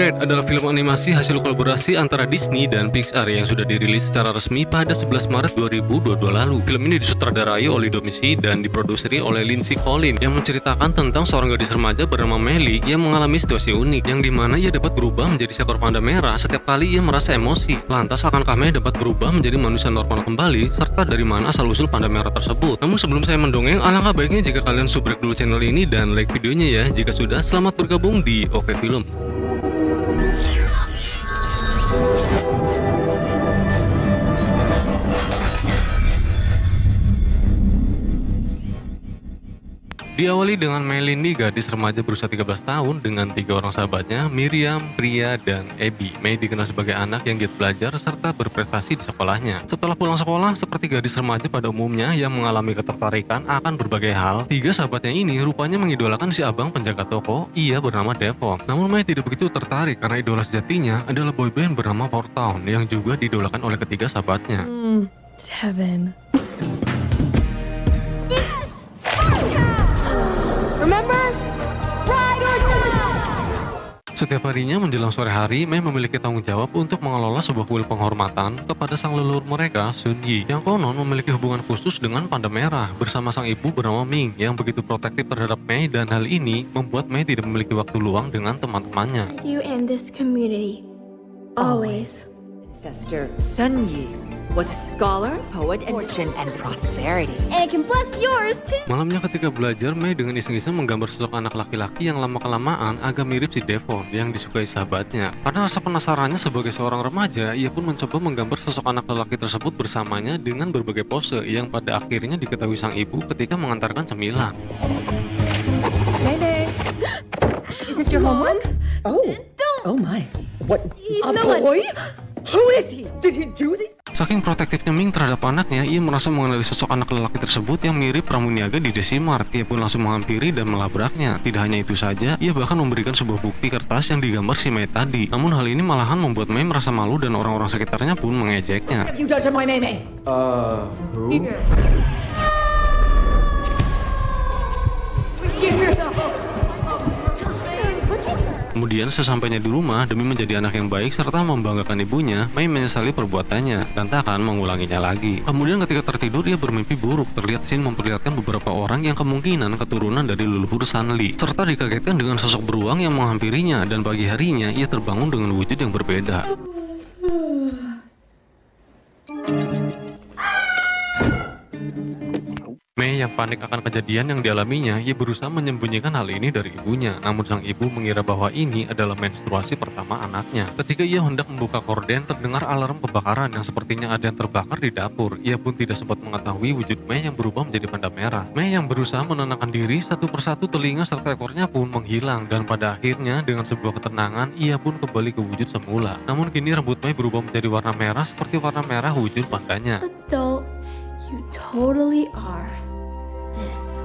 Red adalah film animasi hasil kolaborasi antara Disney dan Pixar yang sudah dirilis secara resmi pada 11 Maret 2022 lalu. Film ini disutradarai oleh Domisi dan diproduksi oleh Lindsay Collins yang menceritakan tentang seorang gadis remaja bernama Melly yang mengalami situasi unik yang dimana ia dapat berubah menjadi seekor panda merah setiap kali ia merasa emosi. Lantas akankah Melly dapat berubah menjadi manusia normal kembali, serta dari mana asal-usul panda merah tersebut? Namun sebelum saya mendongeng, alangkah baiknya jika kalian subrek dulu channel ini dan like videonya ya. Jika sudah, selamat bergabung di Oke Film. Diawali dengan Melanie, gadis remaja berusia 13 tahun dengan 3 orang sahabatnya, Miriam, Priya, dan Abby. Mei dikenal sebagai anak yang giat belajar serta berprestasi di sekolahnya. Setelah pulang sekolah, seperti gadis remaja pada umumnya yang mengalami ketertarikan akan berbagai hal, 3 sahabatnya ini rupanya mengidolakan si abang penjaga toko, ia bernama Devon. Namun Mei tidak begitu tertarik karena idola sejatinya adalah boyband bernama Four Town yang juga diidolakan oleh ketiga sahabatnya. Devin. Setiap harinya menjelang sore hari, Mei memiliki tanggung jawab untuk mengelola sebuah kuil penghormatan kepada sang leluhur mereka, Sun Yi, yang konon memiliki hubungan khusus dengan panda merah bersama sang ibu bernama Ming yang begitu protektif terhadap Mei, dan hal ini membuat Mei tidak memiliki waktu luang dengan teman-temannya. You and this community. Always. Ancestor Sun Yi was a scholar, poet, and fortune and prosperity. And it can bless yours too. Malamnya ketika belajar, Mei dengan iseng-iseng menggambar sosok anak laki-laki yang lama-kelamaan agak mirip si Devon yang disukai sahabatnya. Karena rasa penasarannya sebagai seorang remaja, ia pun mencoba menggambar sosok anak lelaki tersebut bersamanya dengan berbagai pose yang pada akhirnya diketahui sang ibu ketika mengantarkan cemilan. Mayday. Is this your homework? Oh my. What? A boy? Who is he? Did he do this? Saking protektifnya Ming terhadap anaknya, ia merasa mengenali sosok anak lelaki tersebut yang mirip Pramuniaga di Decimart. Ia pun langsung menghampiri dan melabraknya. Tidak hanya itu saja, ia bahkan memberikan sebuah bukti kertas yang digambar si Mei tadi. Namun hal ini malahan membuat Mei merasa malu dan orang-orang sekitarnya pun mengejeknya. You done to my Mei? Who? Kemudian sesampainya di rumah, demi menjadi anak yang baik serta membanggakan ibunya, Mei menyesali perbuatannya dan tak akan mengulanginya lagi. Kemudian ketika tertidur, ia bermimpi buruk. Terlihat scene memperlihatkan beberapa orang yang kemungkinan keturunan dari leluhur Sun Li, serta dikagetkan dengan sosok beruang yang menghampirinya, dan pagi harinya ia terbangun dengan wujud yang berbeda. Mei yang panik akan kejadian yang dialaminya, ia berusaha menyembunyikan hal ini dari ibunya. Namun sang ibu mengira bahwa ini adalah menstruasi pertama anaknya. Ketika ia hendak membuka korden, terdengar alarm kebakaran yang sepertinya ada yang terbakar di dapur. Ia pun tidak sempat mengetahui wujud Mei yang berubah menjadi panda merah. Mei yang berusaha menenangkan diri, satu persatu telinga serta ekornya pun menghilang, dan pada akhirnya dengan sebuah ketenangan, ia pun kembali ke wujud semula. Namun kini rambut Mei berubah menjadi warna merah seperti warna merah wujud pandanya. Adult, you totally are. This.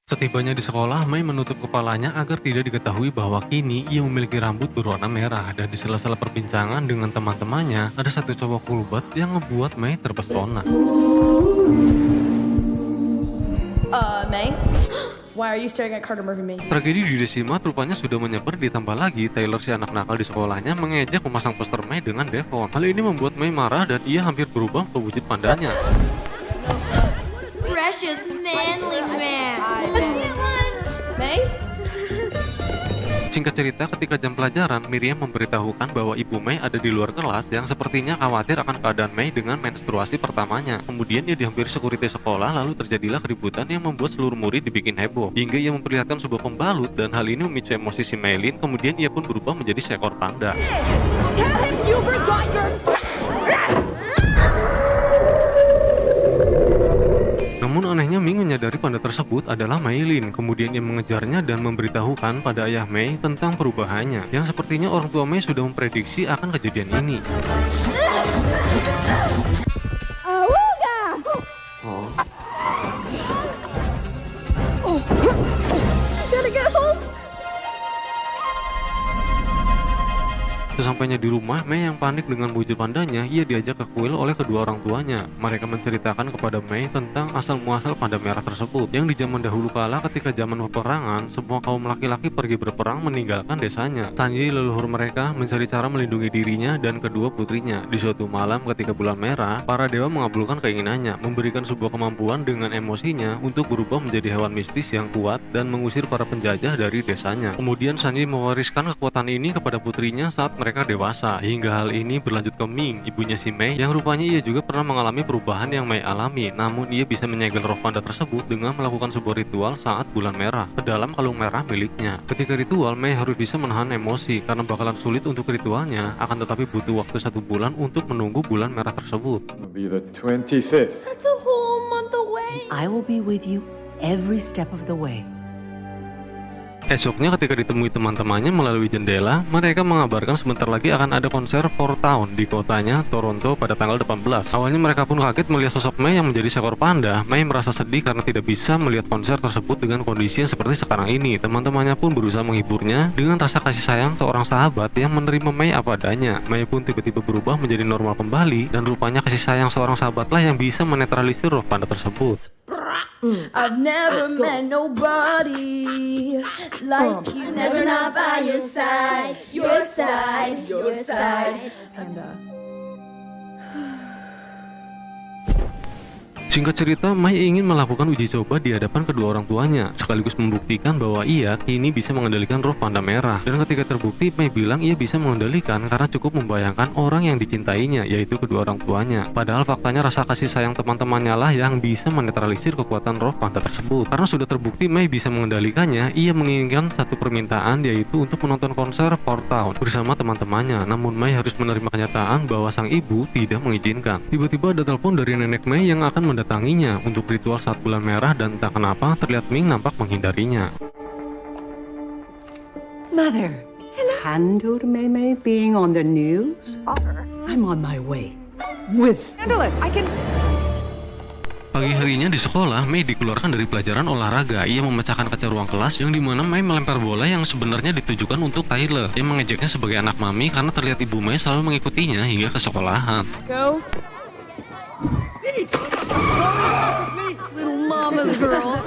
Setibanya di sekolah, Mei menutup kepalanya agar tidak diketahui bahwa kini ia memiliki rambut berwarna merah, dan di sela-sela perbincangan dengan teman-temannya, ada satu cowok kulbat yang ngebuat Mei terpesona. May? Why are you staring at Carter Murphy me? Tragedi di Decimart rupanya sudah menyebar, ditambah lagi Taylor si anak nakal di sekolahnya mengejek memasang poster Mei dengan Devon. Hal ini membuat Mei marah dan ia hampir berubah ke wujud pandanya. Precious manly man. Let's eat lunch. May? Singkat cerita, ketika jam pelajaran, Miriam memberitahukan bahwa ibu Mei ada di luar kelas yang sepertinya khawatir akan keadaan Mei dengan menstruasi pertamanya. Kemudian ia dihampiri security sekolah, lalu terjadilah keributan yang membuat seluruh murid dibikin heboh. Hingga ia memperlihatkan sebuah pembalut, dan hal ini memicu emosi si Meilin. Kemudian ia pun berubah menjadi seekor panda. Tell him you forgot your... Namun anehnya Ming menyadari panda tersebut adalah Meilin. Kemudian ia mengejarnya dan memberitahukan pada ayah Mei tentang perubahannya, yang sepertinya orang tua Mei sudah memprediksi akan kejadian ini. Sesampainya di rumah, Mei yang panik dengan wujud pandanya, ia diajak ke kuil oleh kedua orang tuanya. Mereka menceritakan kepada Mei tentang asal-muasal panda merah tersebut, yang di zaman dahulu kala ketika zaman peperangan, semua kaum laki-laki pergi berperang meninggalkan desanya. Sanji, leluhur mereka, mencari cara melindungi dirinya dan kedua putrinya. Di suatu malam ketika bulan merah, para dewa mengabulkan keinginannya, memberikan sebuah kemampuan dengan emosinya untuk berubah menjadi hewan mistis yang kuat dan mengusir para penjajah dari desanya. Kemudian Sanji mewariskan kekuatan ini kepada putrinya saat mereka dewasa, hingga hal ini berlanjut ke Ming, ibunya si Mei, yang rupanya ia juga pernah mengalami perubahan yang Mei alami. Namun ia bisa menyegel roh panda tersebut dengan melakukan sebuah ritual saat bulan merah ke dalam kalung merah miliknya. Ketika ritual, Mei harus bisa menahan emosi karena bakalan sulit untuk ritualnya, akan tetapi butuh waktu 1 bulan untuk menunggu bulan merah tersebut. Be the 25th. That's a whole month away. I will be with you every step of the way. Esoknya ketika ditemui teman-temannya melalui jendela, mereka mengabarkan sebentar lagi akan ada konser 4 Town di kotanya Toronto pada tanggal 18. Awalnya mereka pun kaget melihat sosok Mei yang menjadi seekor panda. Mei merasa sedih karena tidak bisa melihat konser tersebut dengan kondisi yang seperti sekarang ini. Teman-temannya pun berusaha menghiburnya dengan rasa kasih sayang seorang sahabat yang menerima Mei apa adanya. Mei pun tiba-tiba berubah menjadi normal kembali, dan rupanya kasih sayang seorang sahabatlah yang bisa menetralisir roh panda tersebut. I've never met nobody like you. Never not by your side, your side, your side. Panda. Singkat cerita, Mei ingin melakukan uji coba di hadapan kedua orang tuanya, sekaligus membuktikan bahwa ia kini bisa mengendalikan roh panda merah. Dan ketika terbukti, Mei bilang ia bisa mengendalikan karena cukup membayangkan orang yang dicintainya, yaitu kedua orang tuanya. Padahal faktanya rasa kasih sayang teman-temannya lah yang bisa menetralisir kekuatan roh panda tersebut. Karena sudah terbukti Mei bisa mengendalikannya, ia menginginkan satu permintaan, yaitu untuk menonton konser 4 Town bersama teman-temannya. Namun Mei harus menerima kenyataan bahwa sang ibu tidak mengizinkan. Tiba-tiba ada telepon dari nenek Mei yang akan mendatanginya untuk ritual saat bulan merah, dan entah kenapa terlihat Ming nampak menghindarinya. Mother, handled Mei being on the news? I'm on my way. With handle it. I can. Pagi harinya di sekolah, Mei dikeluarkan dari pelajaran olahraga. Ia memecahkan kaca ruang kelas yang dimana Mei melempar bola yang sebenarnya ditujukan untuk Tyler, yang mengejeknya sebagai anak mami karena terlihat ibu Mei selalu mengikutinya hingga ke sekolahan. Go. Little mama's girl.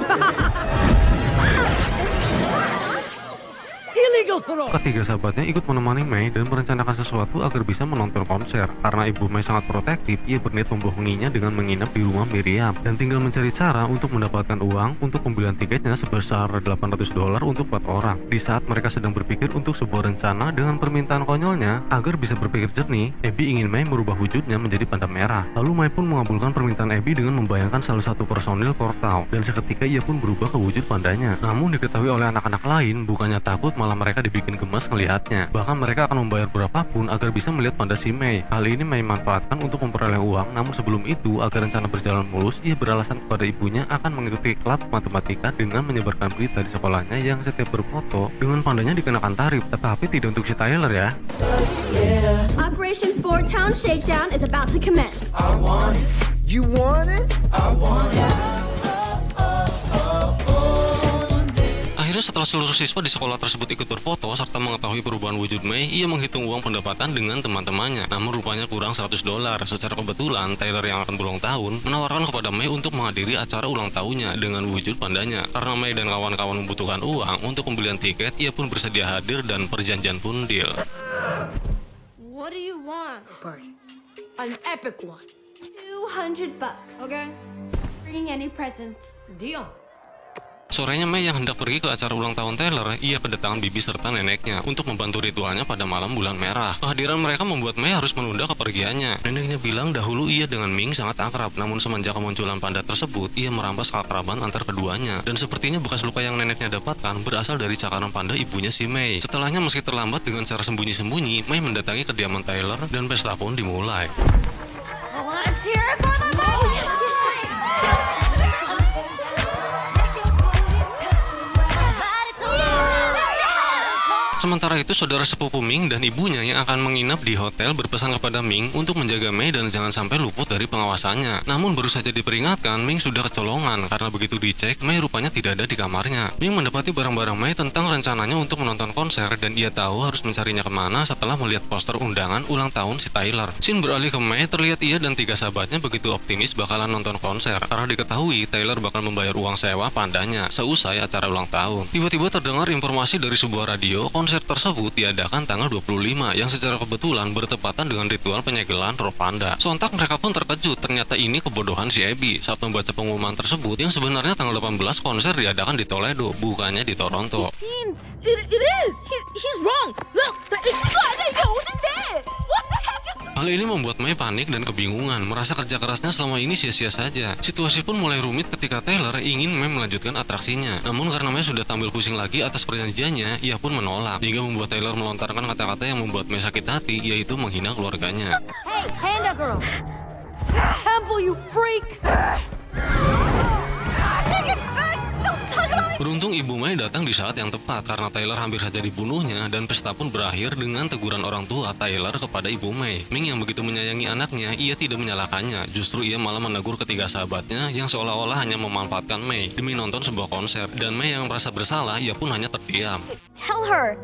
Ketiga sahabatnya ikut menemani Mei dan merencanakan sesuatu agar bisa menonton konser. Karena ibu Mei sangat protektif, ia berniat membohonginya dengan menginap di rumah Miriam dan tinggal mencari cara untuk mendapatkan uang untuk pembelian tiketnya sebesar $800 untuk 4 orang. Di saat mereka sedang berpikir untuk sebuah rencana dengan permintaan konyolnya agar bisa berpikir jernih, Abby ingin Mei merubah wujudnya menjadi panda merah. Lalu Mei pun mengabulkan permintaan Abby dengan membayangkan salah satu personil Portal, dan seketika ia pun berubah ke wujud pandanya. Namun diketahui oleh anak-anak lain, bukannya takut, malah mereka dibikin gemes ngelihatnya. Bahkan mereka akan membayar berapapun agar bisa melihat panda si Mei. Hal ini Mei manfaatkan untuk memperoleh uang, namun sebelum itu, agar rencana berjalan mulus, ia beralasan kepada ibunya akan mengikuti klub matematika dengan menyebarkan berita di sekolahnya yang setiap berfoto dengan pandanya dikenakan tarif, tetapi tidak untuk si Tyler ya. Operation 4 Town Shakedown is about to commence. I want it. You want it? I want it. Akhirnya setelah seluruh siswa di sekolah tersebut ikut berfoto serta mengetahui perubahan wujud Mei, ia menghitung uang pendapatan dengan teman-temannya. Namun rupanya kurang $100. Secara kebetulan, Tyler yang akan berulang tahun menawarkan kepada Mei untuk menghadiri acara ulang tahunnya dengan wujud pandanya. Karena Mei dan kawan-kawan membutuhkan uang untuk pembelian tiket, ia pun bersedia hadir dan perjanjian pun deal. What do you want? An epic one. $200. Okay. Bring any presents. Deal. Sorenya Mei yang hendak pergi ke acara ulang tahun Tyler, ia kedatangan bibi serta neneknya untuk membantu ritualnya pada malam bulan merah. Kehadiran mereka membuat Mei harus menunda kepergiannya. Neneknya bilang dahulu ia dengan Ming sangat akrab, namun semenjak kemunculan panda tersebut, ia merampas keakraban antar keduanya. Dan sepertinya bekas luka yang neneknya dapatkan berasal dari cakaran panda ibunya si Mei. Setelahnya meski terlambat dengan cara sembunyi-sembunyi, Mei mendatangi kediaman Tyler dan pesta pun dimulai. Let's hear it for the moment. Sementara itu, saudara sepupu Ming dan ibunya yang akan menginap di hotel berpesan kepada Ming untuk menjaga Mei dan jangan sampai luput dari pengawasannya. Namun baru saja diperingatkan, Ming sudah kecolongan karena begitu dicek, Mei rupanya tidak ada di kamarnya. Ming mendapati barang-barang Mei tentang rencananya untuk menonton konser dan ia tahu harus mencarinya kemana setelah melihat poster undangan ulang tahun si Tyler. Scene beralih ke Mei, terlihat ia dan 3 sahabatnya begitu optimis bakalan nonton konser karena diketahui Tyler bakal membayar uang sewa pandanya seusai acara ulang tahun. Tiba-tiba terdengar informasi dari sebuah radio, konser tersebut diadakan tanggal 25 yang secara kebetulan bertepatan dengan ritual penyegelan roh panda. Sontak mereka pun terkejut, ternyata ini kebodohan si Abby saat membaca pengumuman tersebut yang sebenarnya tanggal 18 konser diadakan di Toledo, bukannya di Toronto. It is. He's wrong. Look, it's not there. What the heck is? Hal ini membuat Mei panik dan kebingungan, merasa kerja kerasnya selama ini sia-sia saja. Situasi pun mulai rumit ketika Taylor ingin Mei melanjutkan atraksinya. Namun karena Mei sudah tampil pusing lagi atas perjanjiannya, ia pun menolak, hingga membuat Taylor melontarkan kata-kata yang membuat Mei sakit hati, yaitu menghina keluarganya. Hey, panda girl. Temple, you freak. Beruntung ibu Mei datang di saat yang tepat karena Tyler hampir saja dibunuhnya dan pesta pun berakhir dengan teguran orang tua Tyler kepada ibu Mei. Ming yang begitu menyayangi anaknya, ia tidak menyalahkannya, justru ia malah menegur ketiga sahabatnya yang seolah-olah hanya memanfaatkan Mei demi nonton sebuah konser, dan Mei yang merasa bersalah, ia pun hanya terdiam. Tell her.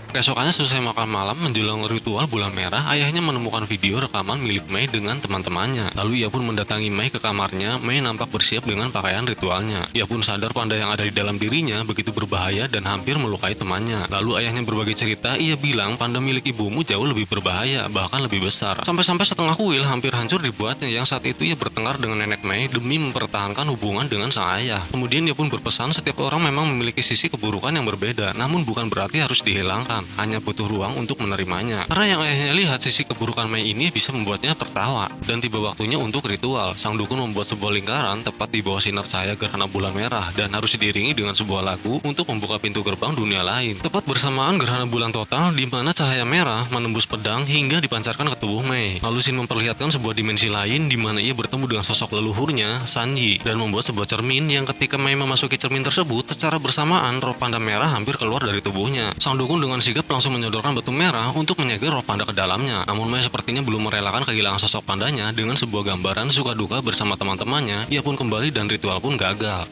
Keesokannya selesai makan malam menjelang ritual bulan merah, ayahnya menemukan video rekaman milik Mei dengan teman-temannya. Lalu ia pun mendatangi Mei ke kamarnya. Mei nampak bersiap dengan pakaian ritualnya. Ia pun sadar panda yang ada di dalam dirinya begitu berbahaya dan hampir melukai temannya. Lalu ayahnya berbagi cerita, ia bilang panda milik ibumu jauh lebih berbahaya, bahkan lebih besar. Sampai-sampai setengah kuil hampir hancur dibuatnya, yang saat itu ia bertengkar dengan nenek Mei demi mempertahankan hubungan dengan sang ayah. Kemudian ia pun berpesan setiap orang memang memiliki sisi keburukan yang berbeda, namun bukan berarti harus dihilangkan. Hanya butuh ruang untuk menerimanya. Karena yang ayahnya lihat, sisi keburukan Mei ini bisa membuatnya tertawa. Dan tiba waktunya untuk ritual. Sang dukun membuat sebuah lingkaran tepat di bawah sinar cahaya gerhana bulan merah dan harus diiringi dengan sebuah lagu untuk membuka pintu gerbang dunia lain. Tepat bersamaan gerhana bulan total di mana cahaya merah menembus pedang hingga dipancarkan ke tubuh Mei. Lalu Shin memperlihatkan sebuah dimensi lain di mana ia bertemu dengan sosok leluhurnya, Sanji, dan membuat sebuah cermin yang ketika Mei memasuki cermin tersebut, secara bersamaan roh panda merah hampir keluar dari tubuhnya. Sang dukun dengan sigap langsung menyodorkan batu merah untuk menyegel roh panda ke dalamnya. Namun Mei sepertinya belum merelakan kehilangan sosok pandanya. Dengan sebuah gambaran suka duka bersama teman-temannya, ia pun kembali dan ritual pun gagal.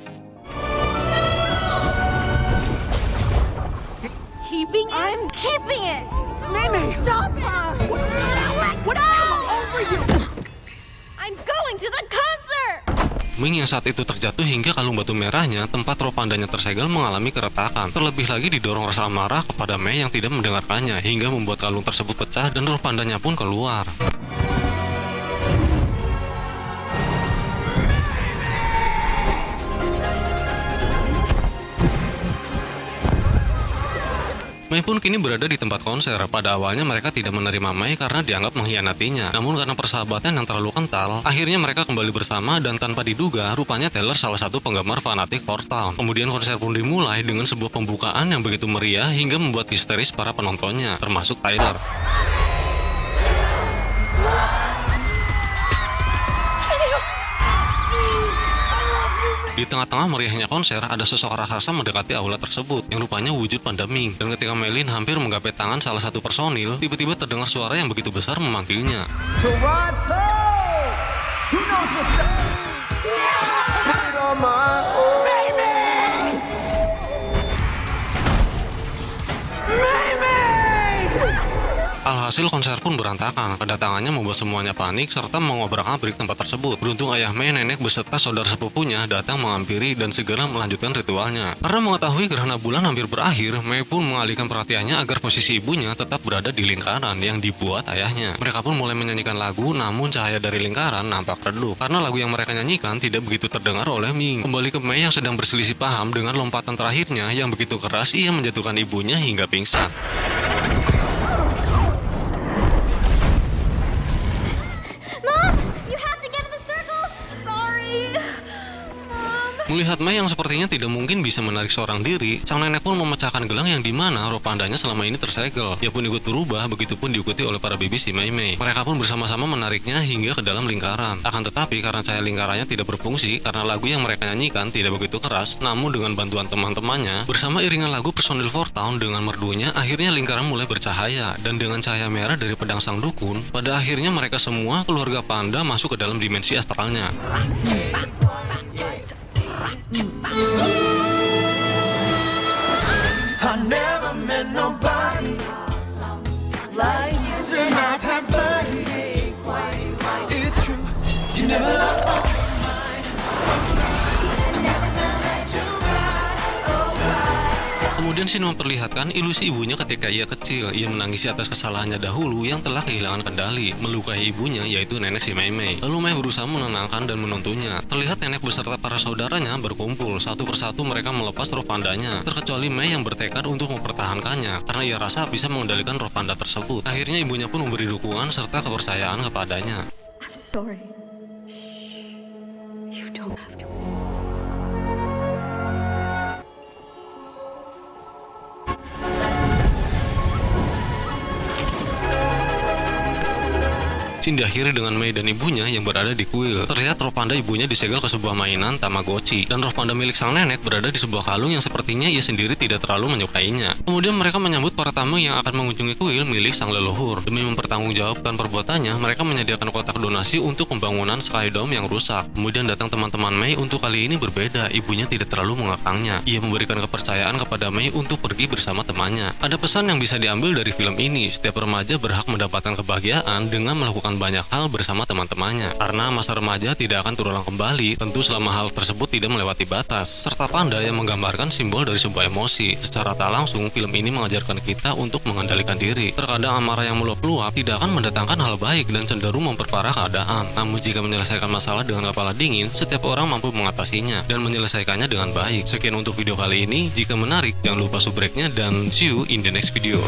Keeping it? I'm keeping it. Mei, stop her. What is coming over you? I'm going to the concert. Ming yang saat itu terjatuh hingga kalung batu merahnya, tempat roh pandanya tersegel, mengalami keretakan. Terlebih lagi didorong rasa marah kepada Mei yang tidak mendengarkannya, hingga membuat kalung tersebut pecah dan roh pandanya pun keluar. Mei pun kini berada di tempat konser. Pada awalnya mereka tidak menerima Mei karena dianggap mengkhianatinya. Namun karena persahabatan yang terlalu kental, akhirnya mereka kembali bersama dan tanpa diduga, rupanya Taylor salah satu penggemar fanatik Four Town. Kemudian konser pun dimulai dengan sebuah pembukaan yang begitu meriah hingga membuat histeris para penontonnya, termasuk Tyler. Di tengah-tengah meriahnya konser, ada sosok raksasa mendekati aula tersebut, yang rupanya wujud panda Ming. Dan ketika Meilin hampir menggapai tangan salah satu personil, tiba-tiba terdengar suara yang begitu besar memanggilnya. Toronto! Who knows what's up? Put it on my own. Alhasil konser pun berantakan. Kedatangannya membuat semuanya panik serta mengobrak-abrik tempat tersebut. Beruntung ayah Mei, nenek beserta saudara sepupunya datang menghampiri dan segera melanjutkan ritualnya. Karena mengetahui gerhana bulan hampir berakhir, Mei pun mengalihkan perhatiannya agar posisi ibunya tetap berada di lingkaran yang dibuat ayahnya. Mereka pun mulai menyanyikan lagu, namun cahaya dari lingkaran nampak redup. Karena lagu yang mereka nyanyikan tidak begitu terdengar oleh Ming. Kembali ke Mei yang sedang berselisih paham dengan lompatan terakhirnya yang begitu keras, ia menjatuhkan ibunya hingga pingsan. Melihat Mei yang sepertinya tidak mungkin bisa menarik seorang diri, sang nenek pun memecahkan gelang yang dimana roh pandanya selama ini tersegel. Ia pun ikut berubah, begitupun diikuti oleh para bibi si Mei Mei. Mereka pun bersama-sama menariknya hingga ke dalam lingkaran. Akan tetapi karena cahaya lingkarannya tidak berfungsi karena lagu yang mereka nyanyikan tidak begitu keras, namun dengan bantuan teman-temannya bersama iringan lagu personil Four Town dengan merdunya, akhirnya lingkaran mulai bercahaya, dan dengan cahaya merah dari pedang sang dukun, pada akhirnya mereka semua keluarga panda masuk ke dalam dimensi astralnya. I never met nobody like you tonight, buddy. It's true, you never loved me. Kemudian Shin memperlihatkan ilusi ibunya ketika ia kecil. Ia menangisi atas kesalahannya dahulu yang telah kehilangan kendali, melukai ibunya yaitu nenek si Mei Mei. Lalu Mei berusaha menenangkan dan menuntunnya. Terlihat nenek beserta para saudaranya berkumpul. Satu persatu mereka melepas roh pandanya, terkecuali Mei yang bertekad untuk mempertahankannya karena ia rasa bisa mengendalikan roh panda tersebut. Akhirnya ibunya pun memberi dukungan serta kepercayaan kepadanya. I'm sorry. You don't have to. Shin diakhiri dengan Mei dan ibunya yang berada di kuil. Terlihat roh panda ibunya disegel ke sebuah mainan Tamagotchi, dan roh panda milik sang nenek berada di sebuah kalung yang sepertinya ia sendiri tidak terlalu menyukainya. Kemudian mereka menyambut para tamu yang akan mengunjungi kuil milik sang leluhur. Demi mempertanggungjawabkan perbuatannya, mereka menyediakan kotak donasi untuk pembangunan Skydome yang rusak. Kemudian datang teman-teman Mei untuk kali ini berbeda, ibunya tidak terlalu mengekangnya. Ia memberikan kepercayaan kepada Mei untuk pergi bersama temannya. Ada pesan yang bisa diambil dari film ini, setiap remaja berhak mendapatkan kebahagiaan dengan melakukan banyak hal bersama teman-temannya. Karena masa remaja tidak akan terulang kembali, tentu selama hal tersebut tidak melewati batas. Serta panda yang menggambarkan simbol dari sebuah emosi. Secara tak langsung, film ini mengajarkan kita untuk mengendalikan diri. Terkadang amarah yang meluap-luap tidak akan mendatangkan hal baik dan cenderung memperparah keadaan. Namun jika menyelesaikan masalah dengan kepala dingin, setiap orang mampu mengatasinya dan menyelesaikannya dengan baik. Sekian untuk video kali ini. Jika menarik, jangan lupa subscribe-nya dan see you in the next video.